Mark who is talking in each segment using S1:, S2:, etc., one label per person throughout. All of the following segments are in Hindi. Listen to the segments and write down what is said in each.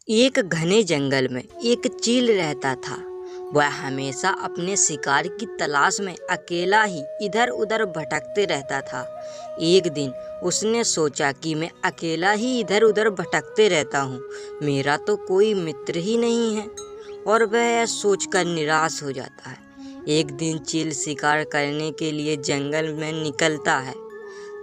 S1: एक घने जंगल में एक चील रहता था। वह हमेशा अपने शिकार की तलाश में अकेला ही इधर उधर भटकते रहता था। एक दिन उसने सोचा कि मैं अकेला ही इधर उधर भटकते रहता हूँ, मेरा तो कोई मित्र ही नहीं है, और वह यह सोचकर निराश हो जाता है। एक दिन चील शिकार करने के लिए जंगल में निकलता है।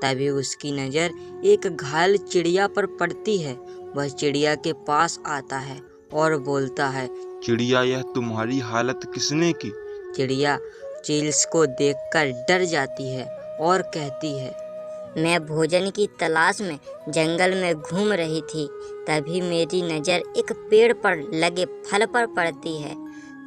S1: तभी उसकी नज़र एक घायल चिड़िया पर पड़ती है। वह चिड़िया के पास आता है और बोलता है,
S2: चिड़िया, यह तुम्हारी हालत किसने की?
S1: चिड़िया चील को देखकर डर जाती है और कहती है,
S3: मैं भोजन की तलाश में जंगल में घूम रही थी। तभी मेरी नज़र एक पेड़ पर लगे फल पर पड़ती है।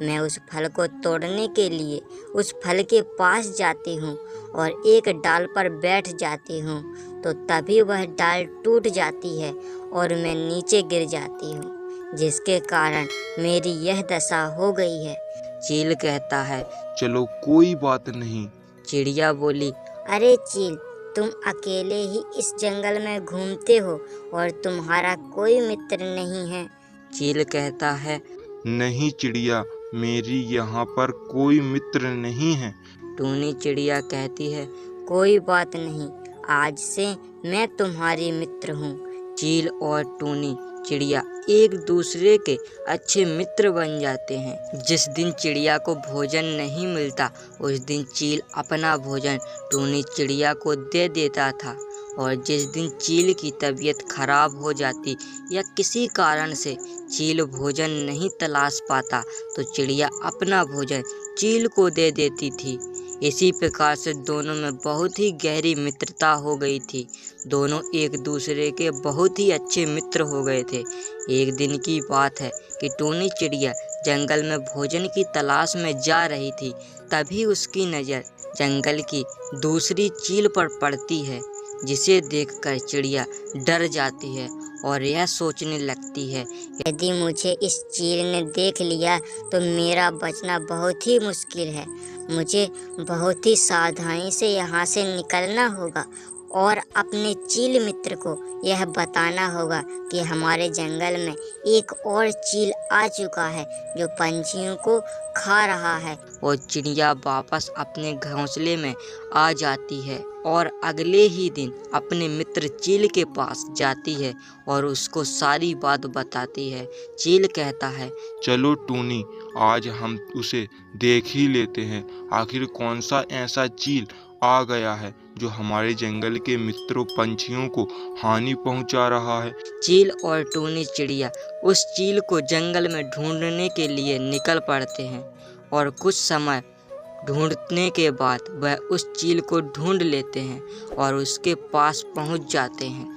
S3: मैं उस फल को तोड़ने के लिए उस फल के पास जाती हूँ और एक डाल पर बैठ जाती हूँ, तो तभी वह डाल टूट जाती है और मैं नीचे गिर जाती हूँ, जिसके कारण मेरी यह दशा हो गई है।
S1: चील कहता है,
S2: चलो कोई बात नहीं।
S1: चिड़िया बोली,
S3: अरे चील, तुम अकेले ही इस जंगल में घूमते हो और तुम्हारा कोई मित्र नहीं है।
S1: चील कहता है,
S2: नहीं चिड़िया, मेरी यहाँ पर कोई मित्र नहीं है।
S1: टूनी चिड़िया कहती है,
S3: कोई बात नहीं, आज से मैं तुम्हारी मित्र हूँ।
S1: चील और टूनी चिड़िया एक दूसरे के अच्छे मित्र बन जाते हैं। जिस दिन चिड़िया को भोजन नहीं मिलता, उस दिन चील अपना भोजन टूनी चिड़िया को दे देता था, और जिस दिन चील की तबीयत खराब हो जाती या किसी कारण से चील भोजन नहीं तलाश पाता, तो चिड़िया अपना भोजन चील को दे देती थी। इसी प्रकार से दोनों में बहुत ही गहरी मित्रता हो गई थी। दोनों एक दूसरे के बहुत ही अच्छे मित्र हो गए थे। एक दिन की बात है कि टूनी चिड़िया जंगल में भोजन की तलाश में जा रही थी। तभी उसकी नज़र जंगल की दूसरी चील पर पड़ती है, जिसे देखकर चिड़िया डर जाती है और यह सोचने लगती है,
S3: यदि मुझे इस चील ने देख लिया तो मेरा बचना बहुत ही मुश्किल है। मुझे बहुत ही सावधानी से यहाँ से निकलना होगा और अपने चील मित्र को यह बताना होगा कि हमारे जंगल में एक और चील आ चुका है जो पंछियों को खा रहा है।
S1: और चिड़िया वापस अपने घोंसले में आ जाती है और अगले ही दिन अपने मित्र चील के पास जाती है और उसको सारी बात बताती है। चील कहता है,
S2: चलो टूनी, आज हम उसे देख ही लेते हैं। आखिर कौन सा ऐसा चील आ गया है जो हमारे जंगल के मित्रों पंछियों को हानि पहुंचा रहा है।
S1: चील और टूनी चिड़िया उस चील को जंगल में ढूंढने के लिए निकल पड़ते हैं, और कुछ समय ढूंढने के बाद वह उस चील को ढूंढ लेते हैं और उसके पास पहुंच जाते हैं।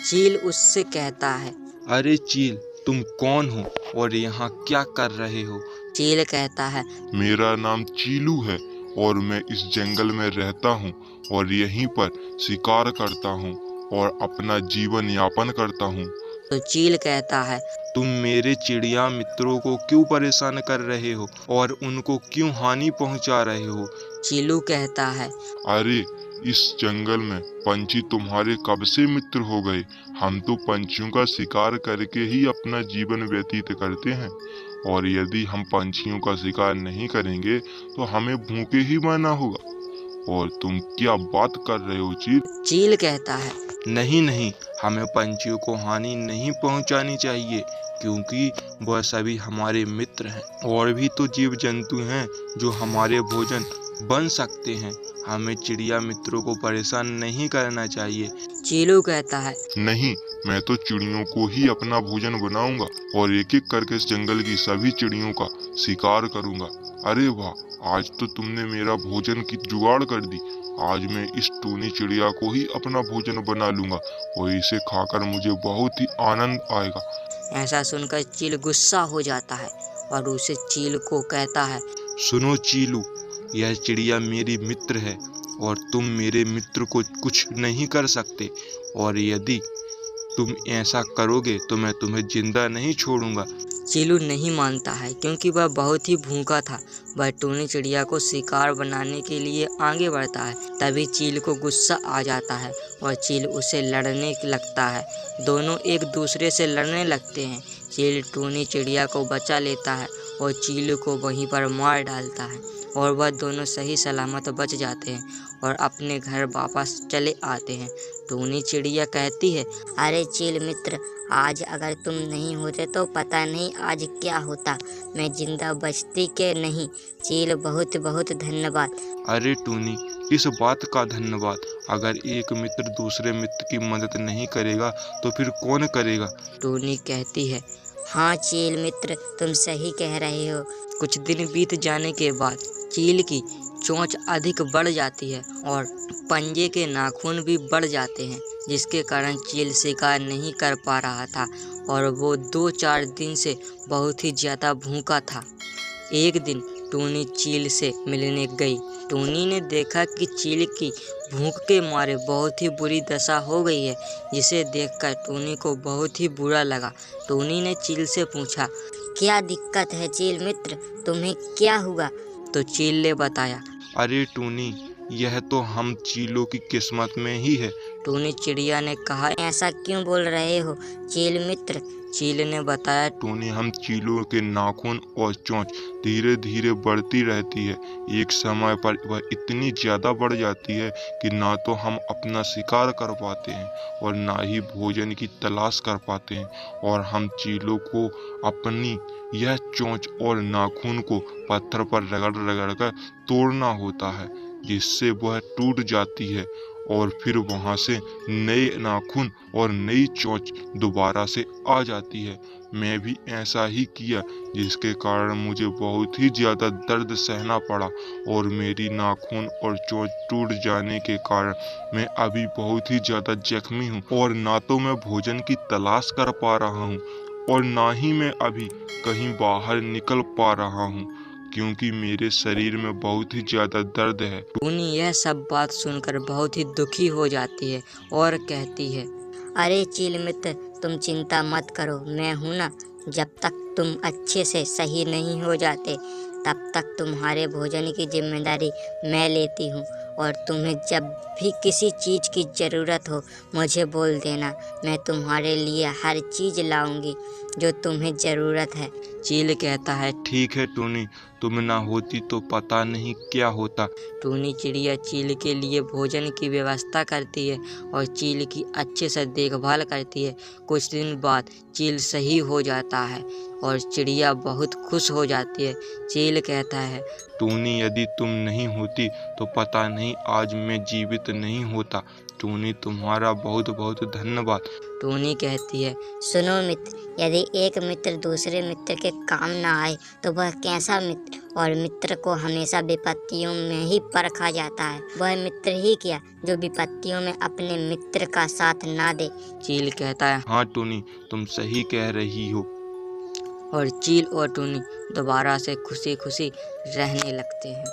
S1: चील उससे कहता है,
S2: अरे चील, तुम कौन हो और यहाँ क्या कर रहे हो?
S1: चील कहता है,
S4: मेरा नाम चीलू है और मैं इस जंगल में रहता हूँ और यहीं पर शिकार करता हूँ और अपना जीवन यापन करता हूँ।
S1: तो चील कहता है,
S2: तुम मेरे चिड़िया मित्रों को क्यों परेशान कर रहे हो और उनको क्यों हानि पहुंचा रहे हो?
S1: चीलू कहता है,
S4: अरे इस जंगल में पंछी तुम्हारे कब से मित्र हो गए? हम तो पंछियों का शिकार करके ही अपना जीवन व्यतीत करते हैं, और यदि हम पंछियों का शिकार नहीं करेंगे तो हमें भूखे ही मरना होगा। और तुम क्या बात कर रहे हो चील?
S1: चील कहता है,
S2: नहीं नहीं, हमें पंछियों को हानि नहीं पहुंचानी चाहिए, क्योंकि वह सभी हमारे मित्र हैं। और भी तो जीव जंतु हैं जो हमारे भोजन बन सकते हैं। हमें चिड़िया मित्रों को परेशान नहीं करना चाहिए।
S1: चीलू कहता है,
S4: नहीं, मैं तो चिड़ियों को ही अपना भोजन बनाऊंगा और एक एक करके इस जंगल की सभी चिड़ियों का शिकार करूंगा। अरे वाह, आज तो तुमने मेरा भोजन की जुगाड़ कर दी। आज मैं इस टूनी चिड़िया को ही अपना भोजन बना लूंगा और इसे खाकर मुझे बहुत ही आनंद आएगा।
S1: ऐसा सुनकर चील गुस्सा हो जाता है और उसे चील को कहता है,
S2: सुनो चीलू, यह चिड़िया मेरी मित्र है और तुम मेरे मित्र को कुछ नहीं कर सकते, और यदि तुम ऐसा करोगे तो मैं तुम्हें जिंदा नहीं छोड़ूंगा।
S1: चीलू नहीं मानता है, क्योंकि वह बहुत ही भूखा था। वह टूनी चिड़िया को शिकार बनाने के लिए आगे बढ़ता है। तभी चील को गुस्सा आ जाता है और चील उसे लड़ने लगता है। दोनों एक दूसरे से लड़ने लगते हैं। चील टूनी चिड़िया को बचा लेता है और चील को वहीं पर मार डालता है और वह दोनों सही सलामत बच जाते हैं और अपने घर वापस चले आते हैं। टूनी चिड़िया कहती है,
S3: अरे चील मित्र, आज अगर तुम नहीं होते तो पता नहीं आज क्या होता, मैं जिंदा बचती के नहीं। चील बहुत बहुत धन्यवाद।
S2: अरे टूनी, इस बात का धन्यवाद। अगर एक मित्र दूसरे मित्र की मदद नहीं करेगा तो फिर कौन करेगा?
S1: टूनी कहती है।
S3: हाँ चील मित्र, तुम सही कह रहे हो।
S1: कुछ दिन बीत जाने के बाद चील की चोंच अधिक बढ़ जाती है और पंजे के नाखून भी बढ़ जाते हैं, जिसके कारण चील शिकार नहीं कर पा रहा था और वो 2-4 दिन से बहुत ही ज़्यादा भूखा था। एक दिन टूनी चील से मिलने गई। टूनी ने देखा कि चील की भूख के मारे बहुत ही बुरी दशा हो गई है, जिसे देखकर टूनी को बहुत ही बुरा लगा। टूनी ने चील से पूछा,
S3: क्या दिक्कत है चील मित्र, तुम्हें क्या हुआ?
S1: तो चील ने बताया।
S2: अरे टूनी, यह तो हम चीलों की किस्मत में ही है।
S1: टूनी चिड़िया ने कहा।
S3: ऐसा क्यों बोल रहे हो चील मित्र?
S1: चील ने बताया।
S2: टूनी, हम चीलों के नाखून और चोंच धीरे धीरे बढ़ती रहती है। एक समय पर वह इतनी ज़्यादा बढ़ जाती है कि ना तो हम अपना शिकार कर पाते हैं और ना ही भोजन की तलाश कर पाते हैं, और हम चीलों को अपनी यह चोंच और नाखून को पत्थर पर रगड़ रगड़ कर तोड़ना होता है, जिससे वह टूट जाती है और फिर वहां से नए नाखून और नई चोंच दोबारा से आ जाती है। मैं भी ऐसा ही किया, जिसके कारण मुझे बहुत ही ज़्यादा दर्द सहना पड़ा और मेरी नाखून और चोंच टूट जाने के कारण मैं अभी बहुत ही ज़्यादा जख्मी हूँ और ना तो मैं भोजन की तलाश कर पा रहा हूँ और ना ही मैं अभी कहीं बाहर निकल पा रहा हूँ, क्योंकि मेरे शरीर में बहुत ही ज़्यादा दर्द है।
S1: टूनी यह सब बात सुनकर बहुत ही दुखी हो जाती है और कहती है,
S3: अरे चील मित्र, तुम चिंता मत करो, मैं हूँ ना। जब तक तुम अच्छे से सही नहीं हो जाते तब तक तुम्हारे भोजन की जिम्मेदारी मैं लेती हूँ, और तुम्हें जब भी किसी चीज़ की ज़रूरत हो मुझे बोल देना, मैं तुम्हारे लिए हर चीज़ लाऊंगी जो तुम्हें ज़रूरत है।
S1: चील कहता है।
S2: ठीक है टूनी, तुम ना होती तो पता नहीं क्या होता।
S1: टूनी चिड़िया चील के लिए भोजन की व्यवस्था करती है और चील की अच्छे से देखभाल करती है। कुछ दिन बाद चील सही हो जाता है और चिड़िया बहुत खुश हो जाती है। चील कहता है,
S2: टूनी, यदि तुम नहीं होती तो पता नहीं आज मैं जीवित नहीं होता। टूनी, तुम्हारा बहुत बहुत धन्यवाद।
S1: टूनी कहती है।
S3: सुनो मित्र, यदि एक मित्र दूसरे मित्र के काम ना आए तो वह कैसा मित्र? और मित्र को हमेशा विपत्तियों में ही परखा जाता है। वह मित्र ही क्या जो विपत्तियों में अपने मित्र का साथ ना दे।
S1: चील कहता है।
S2: हाँ टूनी, तुम सही कह रही हो।
S1: और चील और टूनी दोबारा से खुशी खुशी रहने लगते हैं।